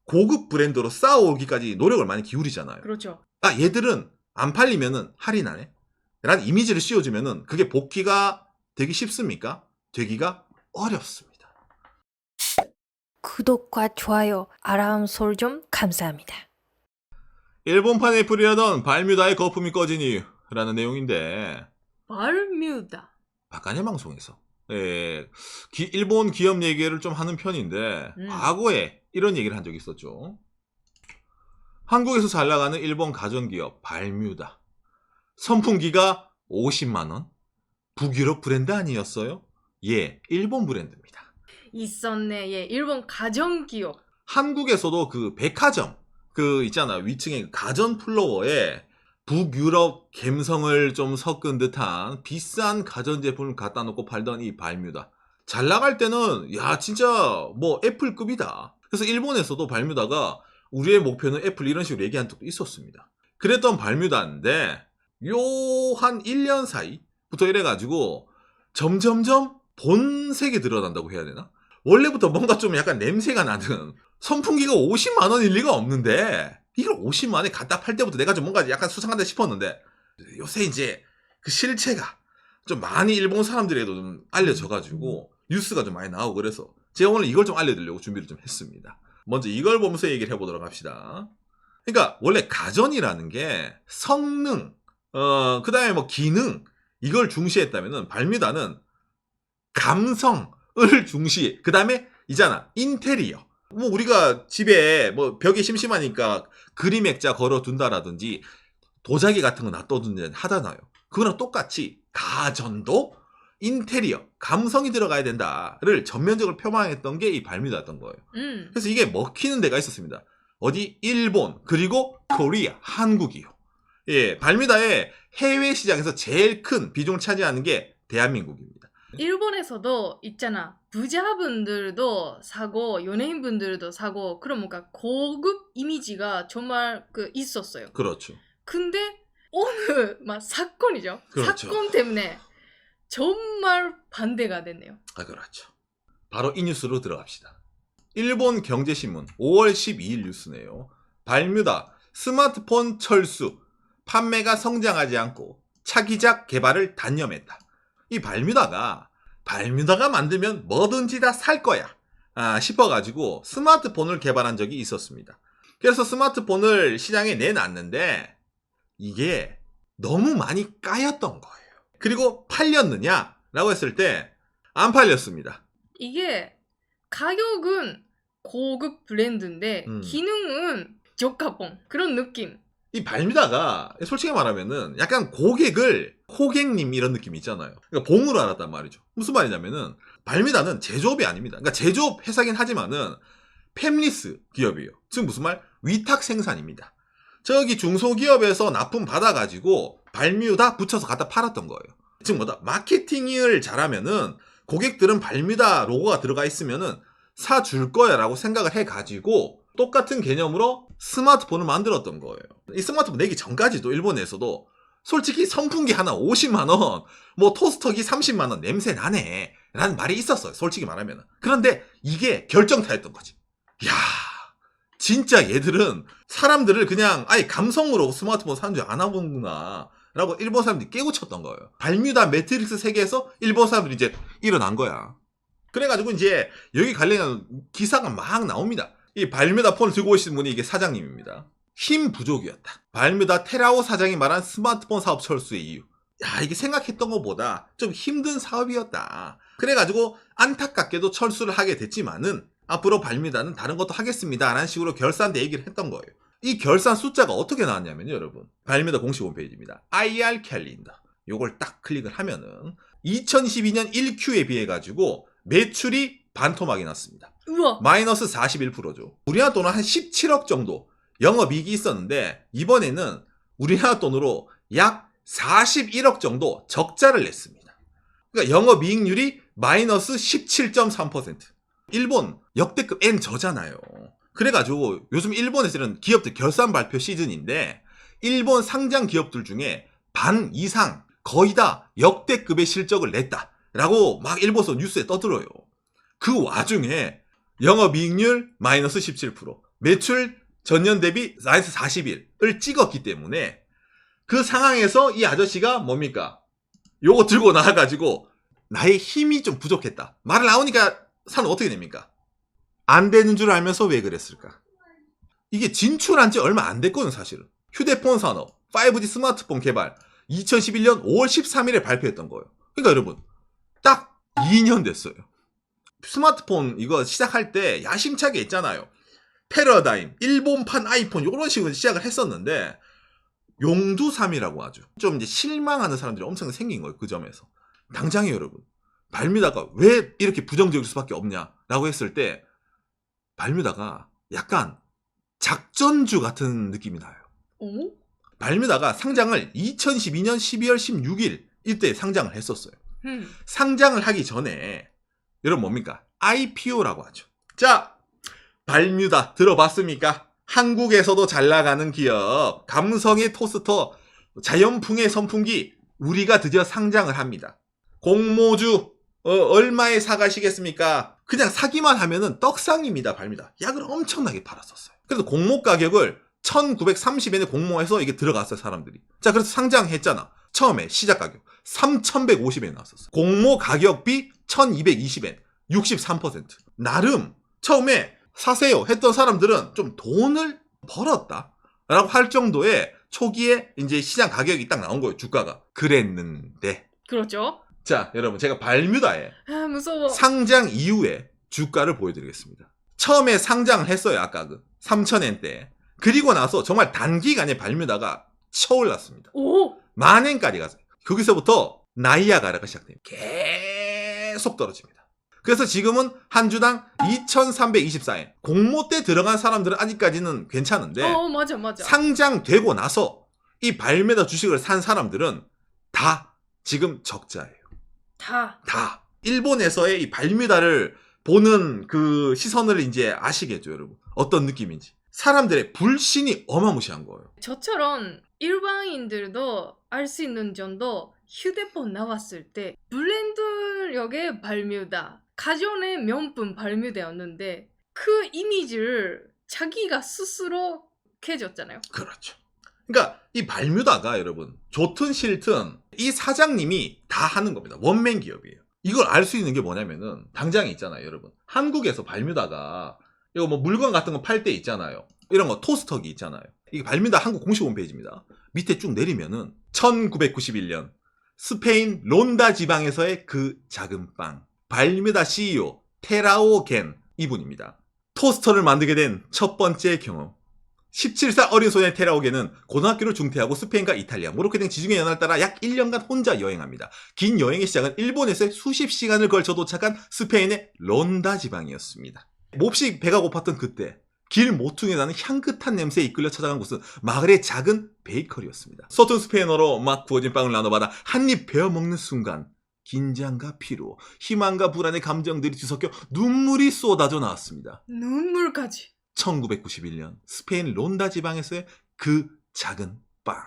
고급 브랜드로 쌓아오기까지 노력을 많이 기울이잖아요. 그렇죠. 아, 얘들은 안 팔리면은 할인하네? 라는 이미지를 씌워주면은 그게 복귀가 되기 쉽습니까? 되기가 어렵습니다. 구독과 좋아요, 알람 설정 감사합니다. 일본판에 불이라던 발뮤다의 거품이 꺼진 이유라는 내용인데, 발뮤다. 박간의 방송에서 일본 기업 얘기를 좀 하는 편인데 과거에 이런 얘기를 한 적이 있었죠. 한국에서 잘 나가는 일본 가전기업 발뮤다. 선풍기가 50만원? 북유럽 브랜드 아니었어요? 예, 일본 브랜드입니다. 있었네. 예, 일본 가전기업. 한국에서도 그 백화점, 그 있잖아, 위층에 가전 플로어에 북유럽 감성을 좀 섞은 듯한 비싼 가전제품을 갖다 놓고 팔던 이 발뮤다. 잘 나갈 때는 야 진짜 뭐 애플급이다. 그래서 일본에서도 발뮤다가 우리의 목표는 애플 이런 식으로 얘기한 적도 있었습니다. 그랬던 발뮤다인데 요 한 1년 사이부터 이래가지고 점점점 본색이 드러난다고 해야 되나? 원래부터 뭔가 좀 약간 냄새가 나는 선풍기가 50만 원일 리가 없는데 이걸 50만 원에 갖다 팔 때부터 내가 좀 뭔가 약간 수상하다 싶었는데 요새 이제 그 실체가 좀 많이 일본 사람들에게도 좀 알려져가지고 뉴스가 좀 많이 나오고 그래서 제가 오늘 이걸 좀 알려드리려고 준비를 좀 했습니다. 먼저 이걸 보면서 얘기를 해보도록 합시다. 그러니까 원래 가전이라는 게 성능, 그 다음에 뭐 기능 이걸 중시했다면은 발뮤다는 감성을 중시, 그 다음에 있잖아 인테리어. 뭐 우리가 집에 뭐 벽이 심심하니까 그림 액자 걸어둔다라든지 도자기 같은 거 놔둬둔다 하잖아요. 그거랑 똑같이 가전도 인테리어, 감성이 들어가야 된다를 전면적으로 표방했던 게 이 발뮤다였던 거예요. 그래서 이게 먹히는 데가 있었습니다. 어디? 일본, 그리고 코리아, 한국이요. 예, 발뮤다의 해외 시장에서 제일 큰 비중을 차지하는 게 대한민국입니다. 일본에서도 있잖아. 부자분들도 사고 연예인분들도 사고 그런 뭔가 고급 이미지가 정말 그 있었어요. 그렇죠. 근데 어느 막 사건이죠. 그렇죠. 사건 때문에 정말 반대가 됐네요. 아, 그렇죠. 바로 이 뉴스로 들어갑시다. 일본 경제신문 5월 12일 뉴스네요. 발뮤다 스마트폰 철수, 판매가 성장하지 않고 차기작 개발을 단념했다. 이 발뮤다가 만들면 뭐든지 다 살 거야 싶어가지고 스마트폰을 개발한 적이 있었습니다. 그래서 스마트폰을 시장에 내놨는데 이게 너무 많이 까였던 거예요. 그리고 팔렸느냐? 라고 했을 때 안 팔렸습니다. 이게 가격은 고급 브랜드인데 기능은 저가봉 그런 느낌. 이 발뮤다가 솔직히 말하면은 약간 호객님 이런 느낌이 있잖아요. 그러니까 봉으로 알았단 말이죠. 무슨 말이냐면은 발뮤다는 제조업이 아닙니다. 그러니까 제조업 회사긴 하지만은 팹리스 기업이에요. 즉 무슨 말? 위탁 생산입니다. 저기 중소기업에서 납품 받아가지고 발뮤다 붙여서 갖다 팔았던 거예요. 즉 뭐다? 마케팅을 잘하면은 고객들은 발뮤다 로고가 들어가 있으면은 사줄 거야 라고 생각을 해가지고 똑같은 개념으로 스마트폰을 만들었던 거예요. 이 스마트폰 내기 전까지도 일본에서도 솔직히 선풍기 하나 50만원, 뭐 토스터기 30만원 냄새 나네 라는 말이 있었어요. 솔직히 말하면. 그런데 이게 결정타였던 거지. 야, 진짜 얘들은 사람들을 그냥 아예 감성으로 스마트폰 사는 줄 안 하는구나 라고 일본 사람들이 깨우쳤던 거예요. 발뮤다 매트릭스 세계에서 일본 사람들이 이제 일어난 거야. 그래가지고 이제 여기 관련한 기사가 막 나옵니다. 이 발뮤다 폰을 들고 오신 분이 이게 사장님입니다. 힘 부족이었다. 발뮤다 테라오 사장이 말한 스마트폰 사업 철수의 이유. 야, 이게 생각했던 것보다 좀 힘든 사업이었다. 그래가지고 안타깝게도 철수를 하게 됐지만은 앞으로 발뮤다는 다른 것도 하겠습니다 라는 식으로 결산대 얘기를 했던 거예요. 이 결산 숫자가 어떻게 나왔냐면요, 여러분. 발뮤다 공식 홈페이지입니다. IR 캘린더. 요걸 딱 클릭을 하면은 2022년 1Q에 비해 가지고 매출이 반토막이 났습니다. 우와. 마이너스 41%죠. 우리나라 돈으로 한 17억 정도 영업이익이 있었는데 이번에는 우리나라 돈으로 약 41억 정도 적자를 냈습니다. 그러니까 영업이익률이 마이너스 17.3%. 일본 역대급 N저잖아요. 그래가지고 요즘 일본에서는 기업들 결산 발표 시즌인데 일본 상장 기업들 중에 반 이상 거의 다 역대급의 실적을 냈다라고 막 일본에서 뉴스에 떠들어요. 그 와중에 영업이익률 마이너스 17%, 매출 전년 대비 마이너스 41을 찍었기 때문에 그 상황에서 이 아저씨가 뭡니까? 요거 들고 나와가지고 나의 힘이 좀 부족했다. 말을 나오니까 사는 어떻게 됩니까? 안 되는 줄 알면서 왜 그랬을까? 이게 진출한 지 얼마 안 됐거든 사실은. 휴대폰 산업, 5G 스마트폰 개발 2011년 5월 13일에 발표했던 거예요. 그러니까 여러분 딱 2년 됐어요. 스마트폰 이거 시작할 때 야심차게 했잖아요. 패러다임, 일본판 아이폰 이런 식으로 시작을 했었는데 용두삼이라고 하죠. 좀 이제 실망하는 사람들이 엄청 생긴 거예요. 그 점에서. 당장에 여러분 발뮤다가 왜 이렇게 부정적일 수밖에 없냐라고 했을 때 발뮤다가 약간 작전주 같은 느낌이 나요. 오? 발뮤다가 상장을 2012년 12월 16일 이때 상장을 했었어요. 상장을 하기 전에 여러분 뭡니까? IPO라고 하죠. 자, 발뮤다 들어봤습니까? 한국에서도 잘 나가는 기업, 감성의 토스터, 자연풍의 선풍기, 우리가 드디어 상장을 합니다. 공모주 얼마에 사가시겠습니까? 그냥 사기만 하면은 떡상입니다. 발뮤다. 약을 엄청나게 팔았었어요. 그래서 공모 가격을 1930엔에 공모해서 이게 들어갔어요, 사람들이. 자, 그래서 상장했잖아. 처음에 시작 가격 3150엔 나왔었어. 공모 가격비 1220엔, 63%. 나름 처음에 사세요 했던 사람들은 좀 돈을 벌었다 라고 할 정도의 초기에 이제 시장 가격이 딱 나온 거예요, 주가가. 그랬는데. 그렇죠. 자, 여러분 제가 발뮤다의 아, 무서워. 상장 이후에 주가를 보여드리겠습니다. 처음에 상장을 했어요, 아까 그 3000엔대. 그리고 나서 정말 단기간에 발뮤다가 쳐올랐습니다. 오! 만엔까지 갔어요. 거기서부터 나이아가라가 시작돼요. 계속 떨어집니다. 그래서 지금은 한 주당 2324엔. 공모 때 들어간 사람들은 아직까지는 괜찮은데 맞아, 맞아. 상장되고 나서 이 발매다 주식을 산 사람들은 다 지금 적자예요. 다. 일본에서의 이 발뮤다를 보는 그 시선을 이제 아시겠죠, 여러분? 어떤 느낌인지. 사람들의 불신이 어마무시한 거예요. 저처럼 일반인들도 알 수 있는 정도 휴대폰 나왔을 때 브랜드력의 발뮤다, 가전의 명품 발뮤다였는데 그 이미지를 자기가 스스로 해줬잖아요. 그렇죠. 그러니까 이 발뮤다가 여러분 좋든 싫든 이 사장님이 다 하는 겁니다. 원맨 기업이에요. 이걸 알 수 있는 게 뭐냐면은 당장에 있잖아요, 여러분. 한국에서 발뮤다가 이거 뭐 물건 같은 거 팔 때 있잖아요. 이런 거 토스터기 있잖아요. 이게 발뮤다 한국 공식 홈페이지입니다. 밑에 쭉 내리면은 1991년 스페인 론다 지방에서의 그 작은 빵, 발뮤다 CEO 테라오 겐 이분입니다. 토스터를 만들게 된 첫 번째 경험. 17살 어린 소년 테라오겐은 고등학교를 중퇴하고 스페인과 이탈리아, 모로코 등 지중해 연안을 따라 약 1년간 혼자 여행합니다. 긴 여행의 시작은 일본에서 수십 시간을 걸쳐 도착한 스페인의 론다 지방이었습니다. 몹시 배가 고팠던 그때 길 모퉁이에 나는 향긋한 냄새에 이끌려 찾아간 곳은 마을의 작은 베이커리였습니다. 서툰 스페인어로 막 구워진 빵을 나눠받아 한 입 베어 먹는 순간 긴장과 피로, 희망과 불안의 감정들이 뒤섞여 눈물이 쏟아져 나왔습니다. 눈물까지. 1991년 스페인 론다 지방에서의 그 작은 빵,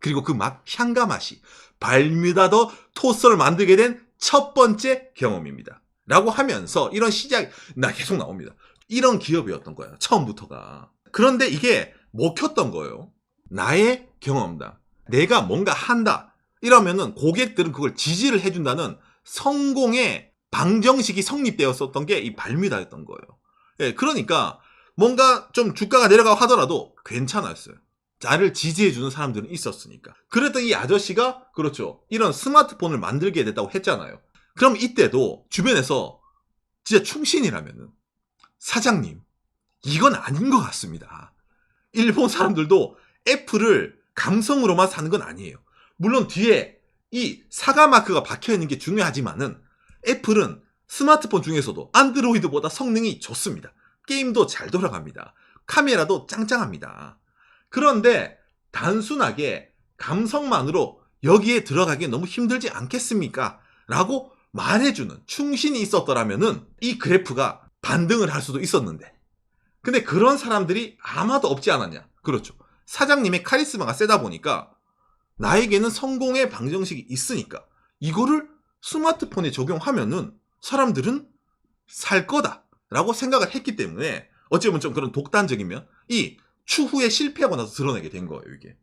그리고 그 맛, 향과 맛이 발뮤다 더 토스터를 만들게 된 첫 번째 경험입니다. 라고 하면서 이런 시작, 나 계속 나옵니다. 이런 기업이었던 거예요, 처음부터가. 그런데 이게 먹혔던 거예요. 나의 경험담, 내가 뭔가 한다 이러면은 고객들은 그걸 지지를 해준다는 성공의 방정식이 성립되었었던 게 이 발뮤다였던 거예요. 예, 그러니까 뭔가 좀 주가가 내려가고 하더라도 괜찮았어요. 나를 지지해주는 사람들은 있었으니까. 그랬던 이 아저씨가 그렇죠, 이런 스마트폰을 만들게 됐다고 했잖아요. 그럼 이때도 주변에서 진짜 충신이라면은 사장님, 이건 아닌 것 같습니다. 일본 사람들도 애플을 감성으로만 사는 건 아니에요. 물론 뒤에 이 사과 마크가 박혀있는 게 중요하지만은 애플은 스마트폰 중에서도 안드로이드보다 성능이 좋습니다. 게임도 잘 돌아갑니다. 카메라도 짱짱합니다. 그런데 단순하게 감성만으로 여기에 들어가기 너무 힘들지 않겠습니까? 라고 말해주는 충신이 있었더라면은 이 그래프가 반등을 할 수도 있었는데, 근데 그런 사람들이 아마도 없지 않았냐. 그렇죠. 사장님의 카리스마가 세다 보니까 나에게는 성공의 방정식이 있으니까 이거를 스마트폰에 적용하면은 사람들은 살 거다 라고 생각을 했기 때문에 어찌 보면 좀 그런 독단적인 면, 이 추후에 실패하고 나서 드러내게 된 거예요, 이게.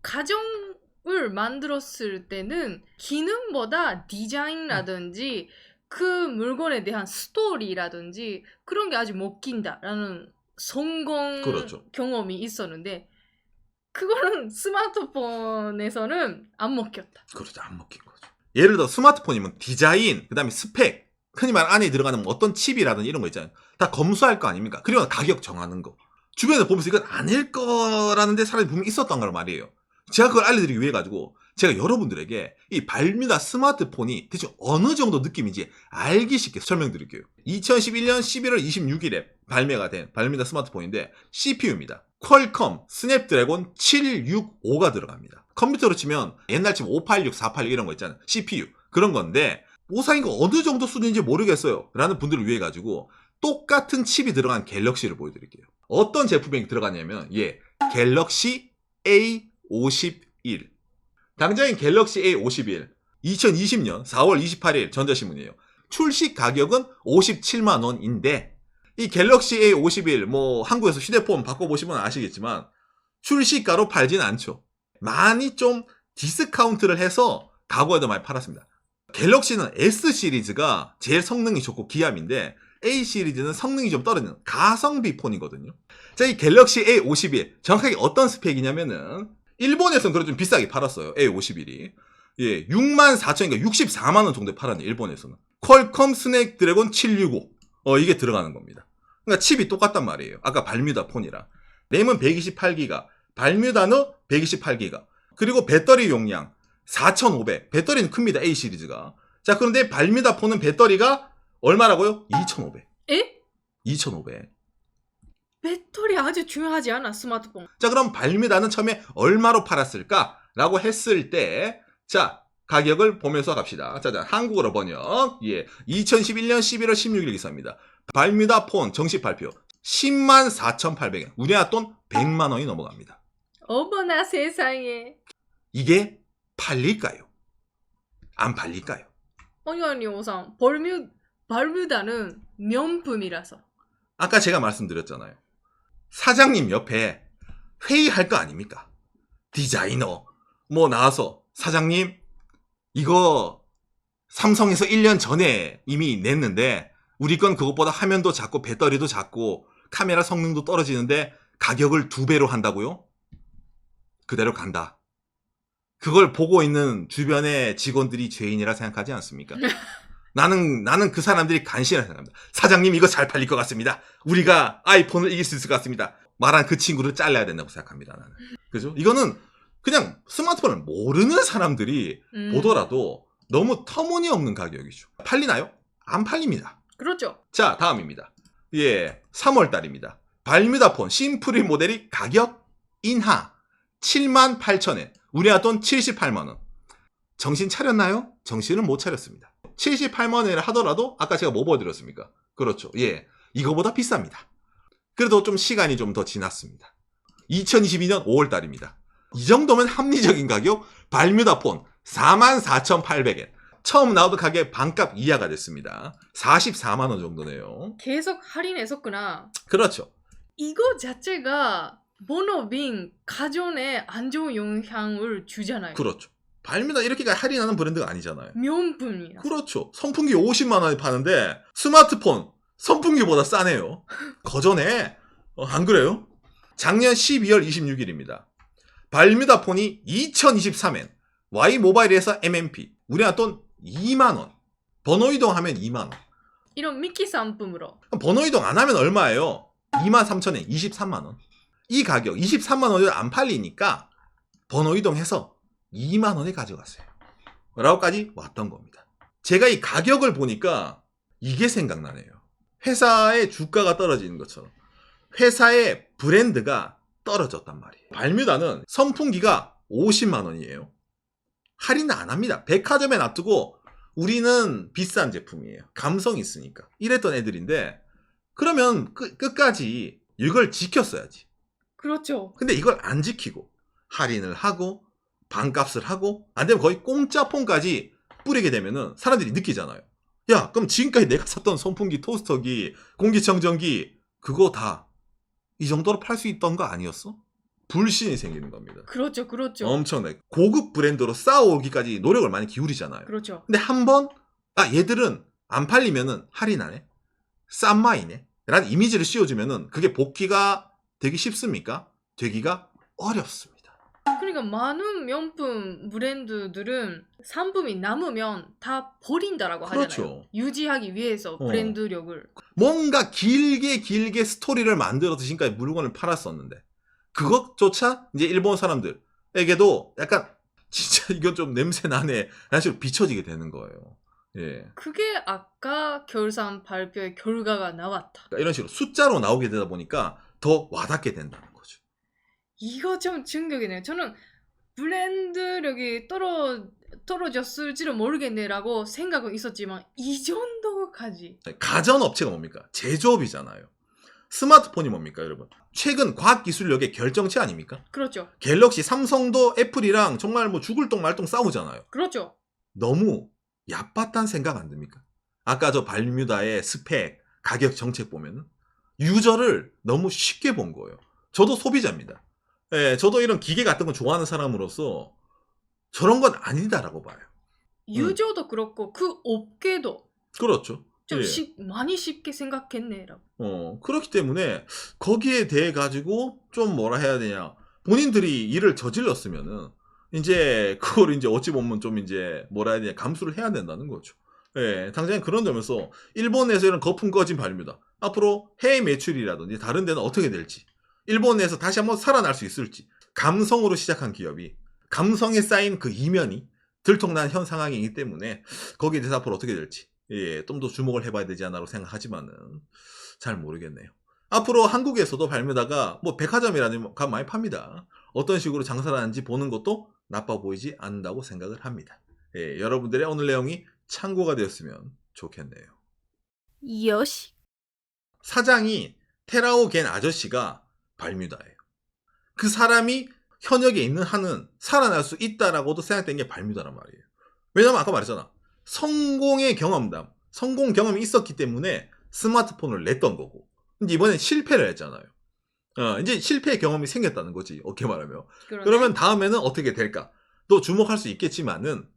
가정을 만들었을 때는 기능보다 디자인이라든지 그 물건에 대한 스토리라든지 그런 게 아직 먹힌다라는 성공 그렇죠. 경험이 있었는데 그거는 스마트폰에서는 안 먹혔다. 그렇죠. 안 먹힌 거죠. 예를 들어 스마트폰이면 디자인, 그 다음에 스펙, 흔히 말 안에 들어가는 뭐 어떤 칩이라든지 이런 거 있잖아요. 다 검수할 거 아닙니까? 그리고 가격 정하는 거. 주변에서 보면서 이건 아닐 거라는데 사람이 분명히 있었던 걸 말이에요. 제가 그걸 알려드리기 위해 가지고 제가 여러분들에게 이 발뮤다 스마트폰이 대체 어느 정도 느낌인지 알기 쉽게 설명드릴게요. 2011년 11월 26일에 발매가 된 발뮤다 스마트폰인데 CPU입니다. 퀄컴 스냅드래곤 765가 들어갑니다. 컴퓨터로 치면 옛날 치면 586, 486 이런 거 있잖아요. CPU 그런 건데 오사이가 어느 정도 수준인지 모르겠어요 라는 분들을 위해 가지고 똑같은 칩이 들어간 갤럭시를 보여드릴게요. 어떤 제품이 들어가냐면 갤럭시 A51. 당장인 갤럭시 A51 2020년 4월 28일 전자신문이에요. 출시 가격은 57만 원인데 이 갤럭시 A51 뭐 한국에서 휴대폰 바꿔보시면 아시겠지만 출시가로 팔진 않죠. 많이 좀 디스카운트를 해서 과거에도 많이 팔았습니다. 갤럭시는 S 시리즈가 제일 성능이 좋고 기함인데 A 시리즈는 성능이 좀 떨어지는 가성비 폰이거든요. 자, 이 갤럭시 A51 정확하게 어떤 스펙이냐면은 일본에서는 그래도 좀 비싸게 팔았어요. A51이. 64,000, 그러니까 64만 원 정도에 팔았는데 일본에서는. 퀄컴 스냅드래곤 765. 이게 들어가는 겁니다. 그러니까 칩이 똑같단 말이에요. 아까 발뮤다 폰이랑. 램은 128기가, 발뮤다는 128기가. 그리고 배터리 용량 4,500. 배터리는 큽니다. A 시리즈가. 자, 그런데 발뮤다 폰은 배터리가 얼마라고요? 2,500. 에? 2,500. 배터리 아주 중요하지 않아 스마트폰. 자, 그럼 발뮤다는 처음에 얼마로 팔았을까라고 했을 때, 자, 가격을 보면서 갑시다. 자, 한국어로 번역. 2011년 11월 16일 기사입니다. 발뮤다 폰 정식 발표. 104,800엔. 우리나라 돈 100만 원이 넘어갑니다. 어머나 세상에. 이게 팔릴까요? 안 팔릴까요? 아니 오상 발뮤다는 명품이라서. 아까 제가 말씀드렸잖아요. 사장님 옆에 회의할 거 아닙니까? 디자이너 뭐 나와서 사장님 이거 삼성에서 1년 전에 이미 냈는데 우리 건 그것보다 화면도 작고 배터리도 작고 카메라 성능도 떨어지는데 가격을 2배로 한다고요? 그대로 간다. 그걸 보고 있는 주변의 직원들이 죄인이라 생각하지 않습니까? 나는 그 사람들이 간신이라 생각합니다. 사장님 이거 잘 팔릴 것 같습니다. 우리가 아이폰을 이길 수 있을 것 같습니다. 말한 그 친구를 잘라야 된다고 생각합니다. 나는. 그죠? 이거는 그냥 스마트폰을 모르는 사람들이 보더라도 너무 터무니없는 가격이죠. 팔리나요? 안 팔립니다. 그렇죠. 자, 다음입니다. 3월 달입니다. 발뮤다폰 심프리 모델이 가격 인하 78,000엔. 우리나라 돈 78만 원. 정신 차렸나요? 정신을 못 차렸습니다. 78만 원을 하더라도 아까 제가 뭐 보여드렸습니까? 그렇죠. 이거보다 비쌉니다. 그래도 좀 시간이 좀 더 지났습니다. 2022년 5월 달입니다. 이 정도면 합리적인 가격 발뮤다폰 44,800엔. 처음 나오던 가격 반값 이하가 됐습니다. 44만 원 정도네요. 계속 할인했었구나. 그렇죠. 이거 자체가 본업인 가전에 안 좋은 영향을 주잖아요. 그렇죠. 발뮤다 이렇게까지 할인하는 브랜드가 아니잖아요. 명품이야. 그렇죠. 선풍기 50만 원에 파는데 스마트폰 선풍기보다 싸네요. 거저네. 안 그래요? 작년 12월 26일입니다. 발뮤다 폰이 2023엔 Y모바일에서 MMP 우리나라 돈 2만 원. 번호 이동하면 2만 원. 이런 미끼 상품으로. 번호 이동 안 하면 얼마예요? 23,000엔 23만 원. 이 가격 23만 원이 안 팔리니까 번호 이동해서 2만 원에 가져갔어요. 라고까지 왔던 겁니다. 제가 이 가격을 보니까 이게 생각나네요. 회사의 주가가 떨어지는 것처럼 회사의 브랜드가 떨어졌단 말이에요. 발뮤다는 선풍기가 50만 원이에요. 할인 안 합니다. 백화점에 놔두고 우리는 비싼 제품이에요. 감성이 있으니까. 이랬던 애들인데 그러면 끝까지 이걸 지켰어야지. 그렇죠. 근데 이걸 안 지키고 할인을 하고 반값을 하고 안 되면 거의 공짜 폰까지 뿌리게 되면은 사람들이 느끼잖아요. 야, 그럼 지금까지 내가 샀던 선풍기, 토스터기, 공기청정기 그거 다 이 정도로 팔 수 있던 거 아니었어? 불신이 생기는 겁니다. 그렇죠, 그렇죠. 엄청나게 고급 브랜드로 쌓아오기까지 노력을 많이 기울이잖아요. 그렇죠. 근데 한 번, 얘들은 안 팔리면은 할인하네? 싼 마이네? 라는 이미지를 씌워주면은 그게 복귀가 되기 쉽습니까? 되기가 어렵습니다. 그러니까 많은 명품 브랜드들은 상품이 남으면 다 버린다라고 하잖아요. 그렇죠. 유지하기 위해서 브랜드력을. 뭔가 길게 스토리를 만들어서 지금까지 물건을 팔았었는데 그것조차 이제 일본 사람들에게도 약간 진짜 이건 좀 냄새 나네 라는 식으로 비춰지게 되는 거예요. 예. 그게 아까 결산 발표의 결과가 나왔다. 그러니까 이런 식으로 숫자로 나오게 되다 보니까 더 와닿게 된다는 거죠. 이거 좀 충격이네요. 저는 브랜드력이 떨어졌을지는 모르겠네라고 생각은 있었지만 이 정도까지. 가전업체가 뭡니까? 제조업이잖아요. 스마트폰이 뭡니까, 여러분? 최근 과학기술력의 결정체 아닙니까? 그렇죠. 갤럭시, 삼성도 애플이랑 정말 뭐 죽을 똥 말똥 싸우잖아요. 그렇죠. 너무 얕봤다는 생각 안 듭니까? 아까 저 발뮤다의 스펙, 가격 정책 보면은 유저를 너무 쉽게 본 거예요. 저도 소비자입니다. 예, 저도 이런 기계 같은 거 좋아하는 사람으로서 저런 건 아니다라고 봐요. 유저도 그렇고 그 업계도 그렇죠. 좀 예. 많이 쉽게 생각했네라고. 그렇기 때문에 거기에 대해 가지고 좀 뭐라 해야 되냐. 본인들이 일을 저질렀으면은 이제 그걸 이제 어찌 보면 좀 이제 뭐라 해야 되냐. 감수를 해야 된다는 거죠. 예, 당장 그런 점에서 일본에서 이런 거품 꺼진 발입니다. 앞으로 해외 매출이라든지 다른 데는 어떻게 될지, 일본에서 다시 한번 살아날 수 있을지, 감성으로 시작한 기업이 감성에 쌓인 그 이면이 들통난 현 상황이기 때문에 거기에 대해서 앞으로 어떻게 될지 예, 좀 더 주목을 해봐야 되지 않나라고 생각하지만은 잘 모르겠네요. 앞으로 한국에서도 발매다가 뭐 백화점이라든지 가 많이 팝니다. 어떤 식으로 장사를 하는지 보는 것도 나빠 보이지 않는다고 생각을 합니다. 예, 여러분들의 오늘 내용이 참고가 되었으면 좋겠네요. 요시. 사장이 테라오 겐 아저씨가 발뮤다예요. 그 사람이 현역에 있는 한은 살아날 수 있다라고도 생각된 게 발뮤다란 말이에요. 왜냐면 아까 말했잖아. 성공의 경험담, 성공 경험이 있었기 때문에 스마트폰을 냈던 거고. 근데 이번엔 실패를 했잖아요. 이제 실패의 경험이 생겼다는 거지. 어떻게 말하면. 그러네. 그러면 다음에는 어떻게 될까? 또 주목할 수 있겠지만은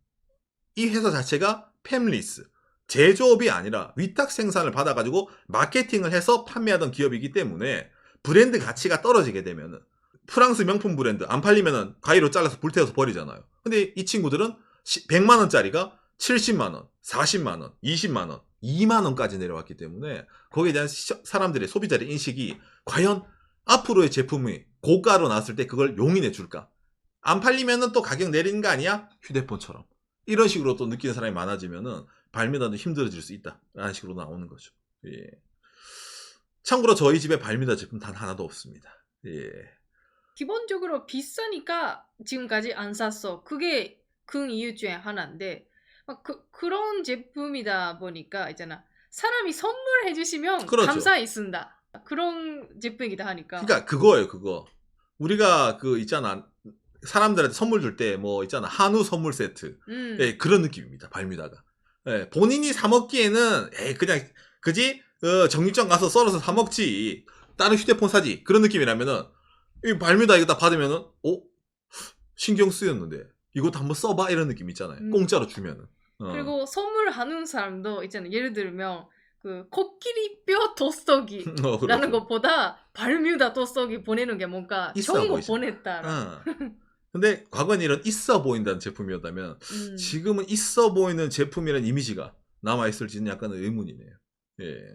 이 회사 자체가 팹리스, 제조업이 아니라 위탁 생산을 받아가지고 마케팅을 해서 판매하던 기업이기 때문에 브랜드 가치가 떨어지게 되면은 프랑스 명품 브랜드 안 팔리면은 가위로 잘라서 불태워서 버리잖아요. 근데 이 친구들은 100만 원짜리가 70만 원, 40만 원, 20만 원, 2만 원까지 내려왔기 때문에 거기에 대한 사람들의 소비자의 인식이 과연 앞으로의 제품이 고가로 나왔을 때 그걸 용인해 줄까? 안 팔리면은 또 가격 내리는 거 아니야? 휴대폰처럼. 이런 식으로 또 느끼는 사람이 많아지면은 발매다도 힘들어질 수 있다라는 식으로 나오는 거죠. 예. 참고로 저희 집에 발매다 제품 단 하나도 없습니다. 예. 기본적으로 비싸니까 지금까지 안 샀어. 그게 큰 이유 중에 하나인데 그런 제품이다 보니까 있잖아. 사람이 선물해 주시면 그렇죠. 감사히 쓴다. 그런 제품이기도 하니까. 그러니까 그거예요, 그거. 우리가 그 있잖아. 사람들한테 선물 줄 때 뭐 있잖아. 한우 선물 세트. 예, 그런 느낌입니다. 발뮤다가. 예, 본인이 사 먹기에는 그냥 그지? 정육점 가서 썰어서 사 먹지. 다른 휴대폰 사지. 그런 느낌이라면은 이 발뮤다 이거 다 받으면은 신경 쓰였는데 이것도 한번 써봐 이런 느낌 있잖아요. 공짜로 주면은. 그리고 선물하는 사람도 있잖아요. 예를 들면 그 코끼리 뼈 돋쏘기라는 것보다 발뮤다 돋쏘기 보내는 게 뭔가 좋은 거 보냈다. 근데 과거에는 이런 있어 보인다는 제품이었다면 지금은 있어 보이는 제품이라는 이미지가 남아있을지는 약간 의문이네요. 예.